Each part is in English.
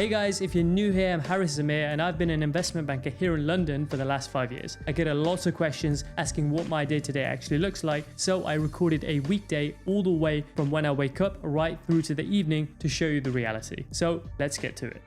Hey guys, if you're new here, I'm Haris Zamir and I've been an investment banker here in London for the last 5 years. I get a lot of questions asking what my day-to-day actually looks like, so I recorded a weekday all the way from when I wake up right through to the evening to show you the reality. So let's get to it.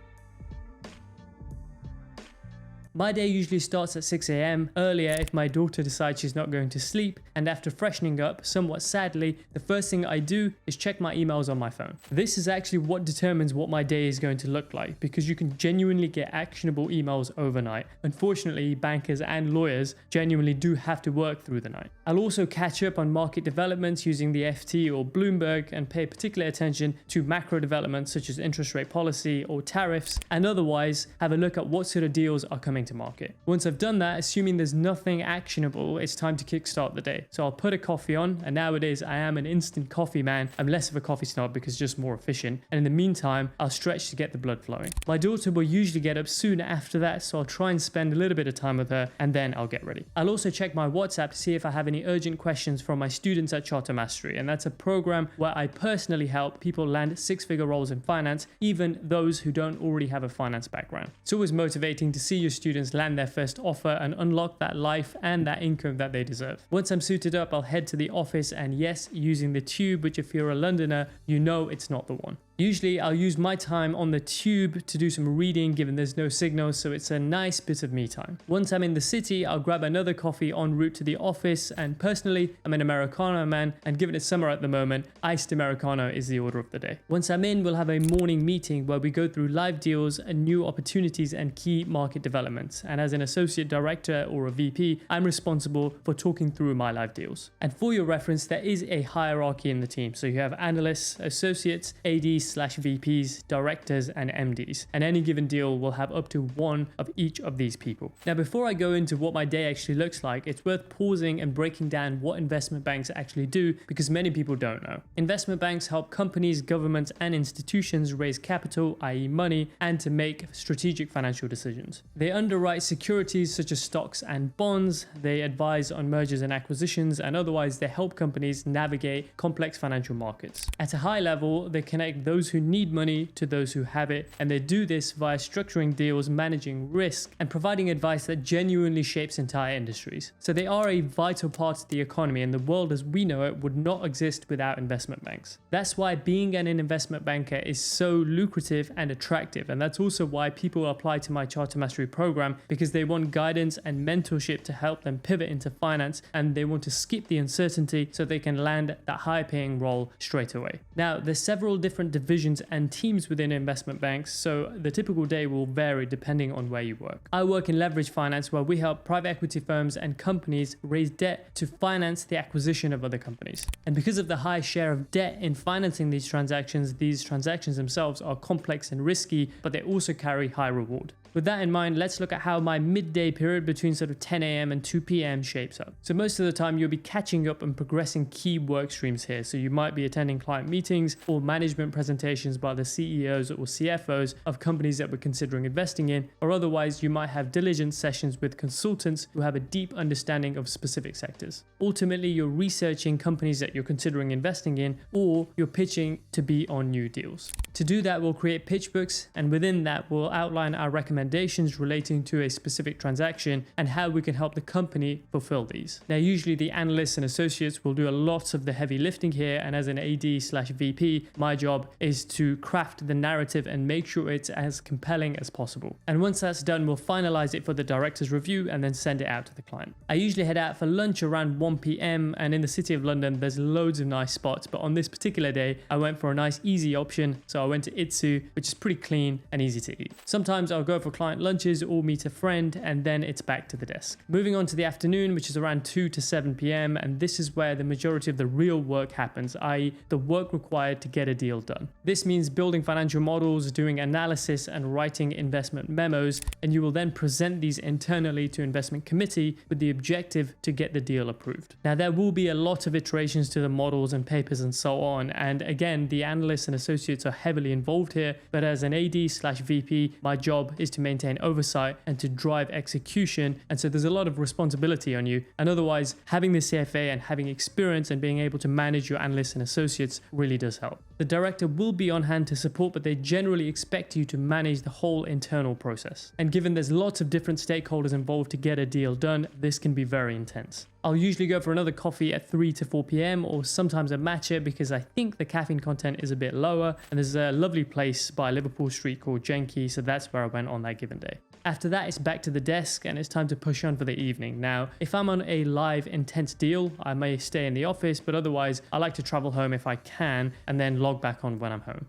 My day usually starts at 6 a.m, earlier if my daughter decides she's not going to sleep, and after freshening up, somewhat sadly, the first thing I do is check my emails on my phone. This is actually what determines what my day is going to look like, because you can genuinely get actionable emails overnight. Unfortunately, bankers and lawyers genuinely do have to work through the night. I'll also catch up on market developments using the FT or Bloomberg and pay particular attention to macro developments such as interest rate policy or tariffs, and otherwise have a look at what sort of deals are coming to market. Once I've done that, assuming there's nothing actionable, it's time to kickstart the day. So I'll put a coffee on, and nowadays I am an instant coffee man. I'm less of a coffee snob because it's just more efficient. And in the meantime, I'll stretch to get the blood flowing. My daughter will usually get up soon after that, so I'll try and spend a little bit of time with her and then I'll get ready. I'll also check my WhatsApp to see if I have any urgent questions from my students at Charter Mastery, and that's a program where I personally help people land six-figure roles in finance, even those who don't already have a finance background. It's always motivating to see your students land their first offer and unlock that life and that income that they deserve. Once I'm suited up, I'll head to the office, and yes, using the tube, which if you're a Londoner, you know it's not the one. Usually I'll use my time on the tube to do some reading given there's no signal, so it's a nice bit of me time. Once I'm in the city, I'll grab another coffee en route to the office, and personally, I'm an Americano man, and given it's summer at the moment, iced Americano is the order of the day. Once I'm in, we'll have a morning meeting where we go through live deals and new opportunities and key market developments, and as an associate director or a VP, I'm responsible for talking through my live deals. And for your reference, there is a hierarchy in the team, so you have analysts, associates, ADs/VPs, directors, and MDs, and any given deal will have up to one of each of these people. Now, before I go into what my day actually looks like, it's worth pausing and breaking down what investment banks actually do, because many people don't know. Investment banks help companies, governments, and institutions raise capital, i.e. money, and to make strategic financial decisions. They underwrite securities such as stocks and bonds, they advise on mergers and acquisitions, and otherwise they help companies navigate complex financial markets. At a high level, they connect those who need money to those who have it, and they do this via structuring deals, managing risk, and providing advice that genuinely shapes entire industries. So they are a vital part of the economy, and the world as we know it would not exist without investment banks. That's why being an investment banker is so lucrative and attractive, and that's also why people apply to my Charter Mastery program, because they want guidance and mentorship to help them pivot into finance, and they want to skip the uncertainty so they can land that high paying role straight away. Now, there's several different divisions and teams within investment banks, so the typical day will vary depending on where you work. I work in leverage finance, where we help private equity firms and companies raise debt to finance the acquisition of other companies. And because of the high share of debt in financing these transactions themselves are complex and risky, but they also carry high reward. With that in mind, let's look at how my midday period between sort of 10 a.m. and 2 p.m. shapes up. So most of the time you'll be catching up and progressing key work streams here. So you might be attending client meetings or management presentations by the CEOs or CFOs of companies that we're considering investing in, or otherwise you might have diligence sessions with consultants who have a deep understanding of specific sectors. Ultimately, you're researching companies that you're considering investing in, or you're pitching to be on new deals. To do that, we'll create pitch books, and within that, we'll outline our recommendations relating to a specific transaction and how we can help the company fulfill these. Now, usually the analysts and associates will do a lot of the heavy lifting here, and as an AD/VP, my job is to craft the narrative and make sure it's as compelling as possible. And once that's done, we'll finalize it for the director's review and then send it out to the client. I usually head out for lunch around 1 p.m, and in the city of London, there's loads of nice spots, but on this particular day, I went for a nice easy option, so I went to Itsu, which is pretty clean and easy to eat. Sometimes I'll go for client lunches or meet a friend, and then it's back to the desk. Moving on to the afternoon, which is around 2 to 7 p.m, and this is where the majority of the real work happens, i.e. the work required to get a deal done. This means building financial models, doing analysis, and writing investment memos, and you will then present these internally to investment committee with the objective to get the deal approved. Now, there will be a lot of iterations to the models and papers and so on, and again, the analysts and associates are heavily involved here, but as an AD/VP, my job is to maintain oversight and to drive execution. And so there's a lot of responsibility on you. And otherwise, having the CFA and having experience and being able to manage your analysts and associates really does help. The director will be on hand to support, but they generally expect you to manage the whole internal process. And given there's lots of different stakeholders involved to get a deal done, this can be very intense. I'll usually go for another coffee at 3 to 4 p.m. or sometimes a matcha because I think the caffeine content is a bit lower, and there's a lovely place by Liverpool Street called Jenki, so that's where I went on that given day. After that, it's back to the desk and it's time to push on for the evening. Now, if I'm on a live intense deal, I may stay in the office, but otherwise I like to travel home if I can and then log back on when I'm home.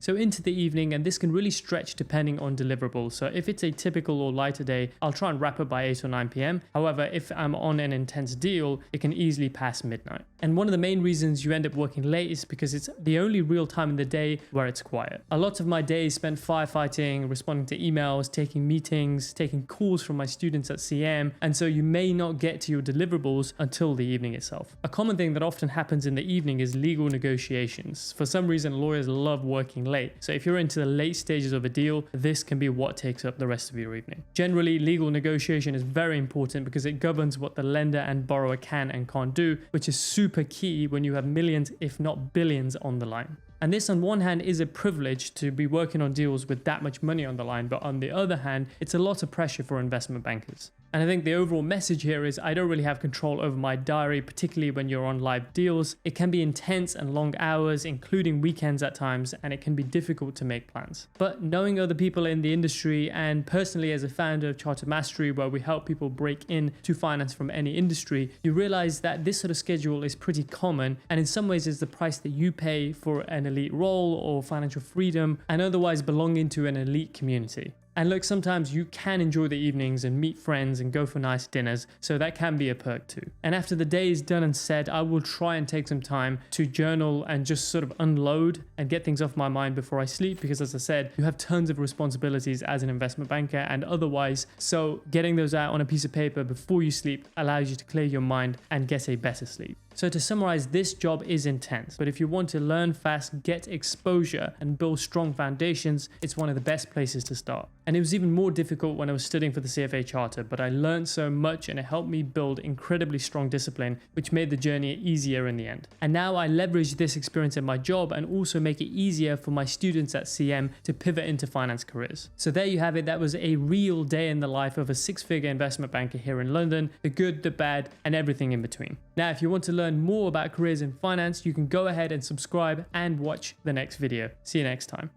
So into the evening, and this can really stretch depending on deliverables. So if it's a typical or lighter day, I'll try and wrap up by 8 or 9 p.m. However, if I'm on an intense deal, it can easily pass midnight. And one of the main reasons you end up working late is because it's the only real time in the day where it's quiet. A lot of my day is spent firefighting, responding to emails, taking meetings, taking calls from my students at CM, and so you may not get to your deliverables until the evening itself. A common thing that often happens in the evening is legal negotiations. For some reason, lawyers love working late. So if you're into the late stages of a deal, this can be what takes up the rest of your evening. Generally, legal negotiation is very important because it governs what the lender and borrower can and can't do, which is super key when you have millions, if not billions, on the line. And this on one hand is a privilege to be working on deals with that much money on the line, but on the other hand, it's a lot of pressure for investment bankers. And I think the overall message here is I don't really have control over my diary, particularly when you're on live deals. It can be intense and long hours, including weekends at times, and it can be difficult to make plans. But knowing other people in the industry, and personally as a founder of Chartered Mastery, where we help people break in to finance from any industry, you realize that this sort of schedule is pretty common, and in some ways is the price that you pay for an elite role or financial freedom and otherwise belonging to an elite community. And look, sometimes you can enjoy the evenings and meet friends and go for nice dinners, so that can be a perk too. And after the day is done and said, I will try and take some time to journal and just sort of unload and get things off my mind before I sleep, because as I said, you have tons of responsibilities as an investment banker and otherwise, so getting those out on a piece of paper before you sleep allows you to clear your mind and get a better sleep. So to summarize, this job is intense, but if you want to learn fast, get exposure, and build strong foundations, it's one of the best places to start. And it was even more difficult when I was studying for the CFA Charter, but I learned so much and it helped me build incredibly strong discipline, which made the journey easier in the end. And now I leverage this experience in my job and also make it easier for my students at CM to pivot into finance careers. So there you have it. That was a real day in the life of a six-figure investment banker here in London, the good, the bad, and everything in between. Now, if you want to learn more about careers in finance, you can go ahead and subscribe and watch the next video. See you next time.